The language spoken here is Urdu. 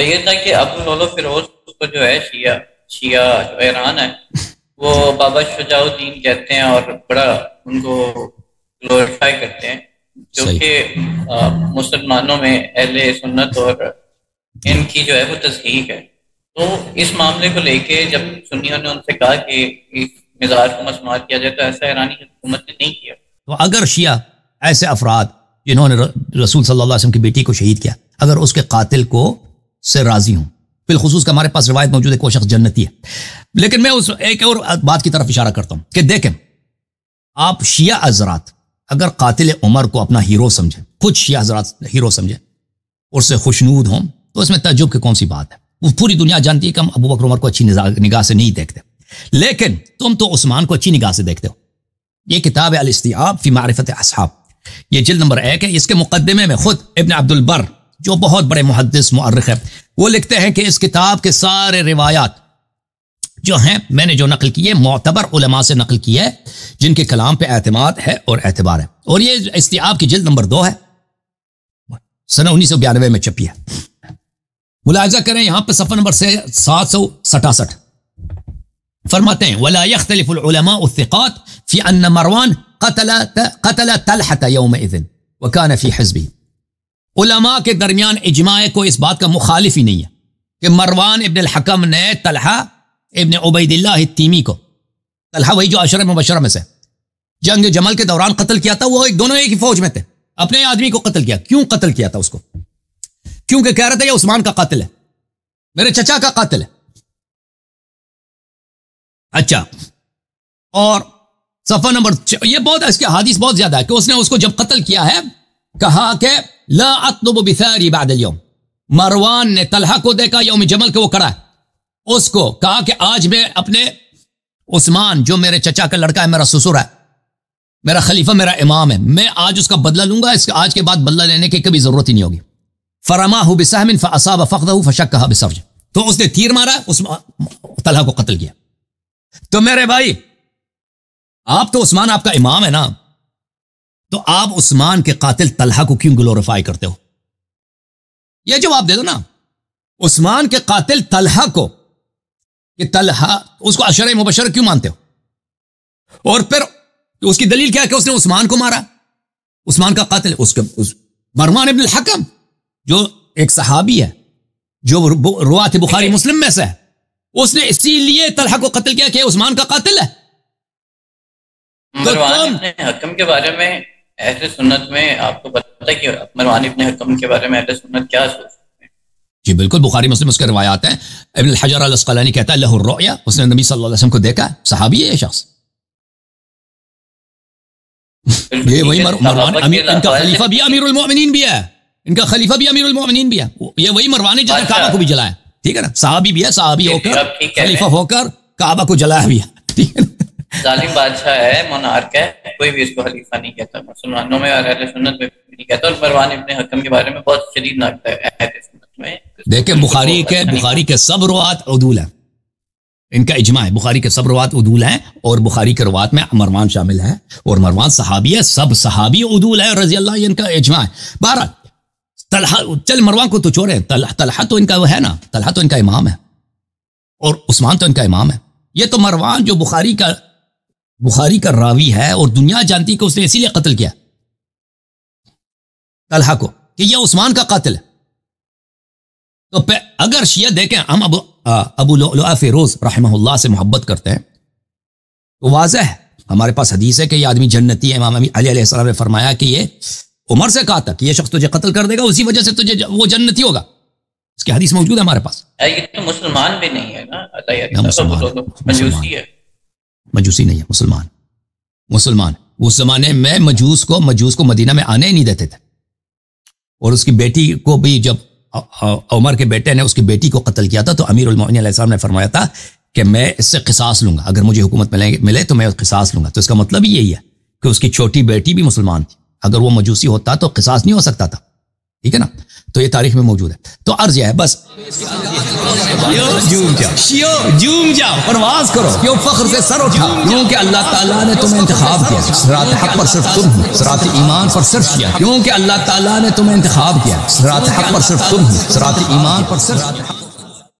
وہ یہ تھا کہ ابو لولو فیروز کو جو ہے شیعہ جو ایران ہے وہ بابا شجاع الدین کہتے ہیں اور بڑا ان کو گلوریفائی کرتے ہیں، جو کہ مسلمانوں میں اہل سنت اور ان کی جو ہے وہ تصحیح ہے۔ تو اس معاملے کو لے کے جب سنیوں نے ان سے کہا کہ اس مزار کو مسمار کیا جائے تو ایسا ایرانی حکومت نے نہیں کیا۔ تو اگر شیعہ ایسے افراد جنہوں نے رسول صلی اللہ علیہ وسلم کی بیٹی کو شہید کیا اگر اس کے قاتل کو سے راضی ہوں، بالخصوص کہ ہمارے پاس روایت موجود ہے کہ وہ شخص جنتی ہے، لیکن میں اس ایک اور بات کی طرف اشارہ کرتا ہوں کہ دیکھیں آپ شیعہ حضرات اگر قاتل عمر کو اپنا ہیرو سمجھیں، خود شیعہ حضرات ہیرو سمجھیں اور سے خوشنود ہوں، تو اس میں تعجب کی کون سی بات ہے؟ وہ پوری دنیا جانتی ہے کہ ہم ابو بکر عمر کو اچھی نگاہ سے نہیں دیکھتے، لیکن تم تو عثمان کو اچھی نگاہ سے دیکھتے ہو۔ یہ کتاب ہے الاستیعاب فی معرفت اصحاب، یہ جلد نمبر 1 ہے۔ اس کے مقدمے میں خود ابن عبد البر جو بہت بڑے محدث مؤرخ ہے وہ لکھتے ہیں کہ اس کتاب کے سارے روایات جو ہیں میں نے جو نقل کی ہے معتبر علماء سے نقل کی ہے جن کے کلام پہ اعتماد ہے اور اعتبار ہے، اور یہ استیعاب کی جلد نمبر 2 ہے، سنہ 1992 میں چھپی ہے۔ ملاحظہ کریں یہاں پہ صفحہ نمبر 767 فرماتے ہیں وَلَا يَخْتَلِفُ الْعُلَمَاءُ الثِّقَاتِ فِي أَنَّ مَرْوَانَ قَتَلَ طَلْحَةَ يَوْمَئِذٍ وَكَانَ فِي حِزْبِهِ، علماء کے درمیان اجماع کو اس بات کا مخالف ہی نہیں ہے کہ مروان ابن الحکم نے طلحہ ابن عبید اللہ التیمی کو، طلحہ وہی جو عشرہ مبشرہ میں سے جنگ جمل کے دوران قتل کیا تھا، وہ دونوں ایک ہی فوج میں تھے، اپنے آدمی کو قتل کیا۔ کیوں قتل کیا تھا اس کو؟ کیونکہ کہہ رہا تھا یہ عثمان کا قاتل ہے، میرے چچا کا قاتل ہے۔ اچھا، اور صفحہ نمبر یہ بہت اس کے حدیث بہت زیادہ ہے کہ اس نے اس کو جب قتل کیا ہے کہا کہ لا اطلب بثاری بعد اليوم، مروان نے طلحہ کو دیکھا یوم جمل کے وہ کڑا ہے، اس کو کہا کہ آج میں اپنے عثمان جو میرے چچا کا لڑکا ہے، میرا سسر ہے، میرا خلیفہ، میرا امام ہے، میں آج اس کا بدلہ لوں گا، آج کے بعد بدلہ لینے کی کبھی ضرورت ہی نہیں ہوگی۔ فرماہ بسہم فاصاب فخذہ فشکہ بسرج، تو اس نے تیر مارا، طلحہ کو قتل کیا۔ تو میرے بھائی آپ تو عثمان آپ کا امام ہے نا، تو آپ عثمان کے قاتل طلحہ کو کیوں گلوریفائی کرتے ہو؟ یہ جواب دے دو نا۔ عثمان کے قاتل طلحہ کو، کہ طلحہ اس کو عشرہ مبشر کیوں مانتے ہو؟ اور پھر اس کی دلیل کیا ہے کہ اس نے عثمان کو مارا، عثمان کا قاتل مروان ابن الحکم جو ایک صحابی ہے جو روات بخاری مسلم میں سے ہے، اس نے اسی لیے طلحہ کو قتل کیا کہ عثمان کا قاتل ہے۔ مروان ابن حکم کے بارے میں اہل سنت میں آپ کو پتہ ہے کہ مروان ابن حکم کے بارے میں اہل سنت کیا سوچتے ہیں؟ جی بالکل، بخاری مسلم اس کے روایات ہیں۔ ابن الحجر العسقلانی کہتا ہے لہ الرؤیا، اس نے نبی صلی اللہ علیہ وسلم کو دیکھا، صحابی ہے یہ شخص۔ یہ وہی مروان ان کا خلیفہ بھی امیر المؤمنین بھی ہے، ان کا خلیفہ بھی امیر المؤمنین بھی ہے، یہ وہی مروان ہے جس نے کعبہ کو بھی جلایا، ٹھیک ہے نا، صحابی بھی ہے، صحابی ہو کر خلیفہ ہو کر کعبہ کو جلایا بھی ہے، ٹھیک ہے نا۔ ظالم بادشاہ ہے، مونارک ہے، کوئی بھی اس کو خلیفہ نہیں کہتا، مسلمانوں میں اور اہل سنت میں نہیں کہتا، اور مروان ابن حکم کے بارے میں بہت شدید نقد ہے اہل سنت میں۔ دیکھیں بخاری کے سب روات عدول ہیں، ان کا اجماع ہے، بخاری کے سب روات عدول ہیں، اور بخاری کے روات میں مروان شامل ہے، اور مروان صحابی ہے، سب صحابی عدول ہے رضی اللہ عنہ، ان کا اجماع ہے۔ بہرحال طلحہ، چل مروان کو تو چھوڑیں، طلحہ تو ان کا وہ ہے نا، طلحہ تو ان کا امام ہے، اور عثمان تو ان کا امام ہے۔ یہ تو مروان جو بخاری کا راوی ہے اور دنیا جانتی کہ اس نے اسی لیے قتل کیا طلحہ کو کہ یہ عثمان کا قاتل ہے۔ تو اگر شیعہ دیکھیں ہم ابو لؤلؤ فیروز رحمہ اللہ سے محبت کرتے ہیں تو واضح ہے، ہمارے پاس حدیث ہے کہ یہ آدمی جنتی ہے۔ امام علی علیہ السلام نے فرمایا کہ یہ عمر سے کہا تھا کہ یہ شخص تجھے قتل کر دے گا، اسی وجہ سے تجھے وہ جنتی ہوگا، اس کی حدیث موجود ہے ہمارے پاس۔ یہ تو مسلمان بھی نہیں ہے نا، مجوسی ہے، مجوسی نہیں ہے، مسلمان۔ اس زمانے میں مجوس کو مدینہ میں آنے ہی نہیں دیتے تھے، اور اس کی بیٹی کو بھی جب عمر کے بیٹے نے اس کی بیٹی کو قتل کیا تھا تو امیر المؤمنین علیہ السلام نے فرمایا تھا کہ میں اس سے قصاص لوں گا، اگر مجھے حکومت ملے تو میں قصاص لوں گا۔ تو اس کا مطلب ہی یہی ہے کہ اس کی چھوٹی بیٹی بھی مسلمان تھی، اگر وہ مجوسی ہوتا تو قصاص نہیں ہو سکتا تھا، ٹھیک ہے نا۔ تو یہ تاریخ میں موجود ہے۔ تو عرض یہ ہے بس جھوم جاؤ پرواز کرو، کیوں فخر سے سر اٹھا، کیونکہ اللہ تعالیٰ نے تمہیں انتخاب کیا، صراط حق پر صرف تم ہو، صراط ایمان پر صرف کیا، کیونکہ اللہ تعالیٰ نے تمہیں انتخاب کیا، صراط حق پر صرف تم ہو، صراط ایمان پر صرف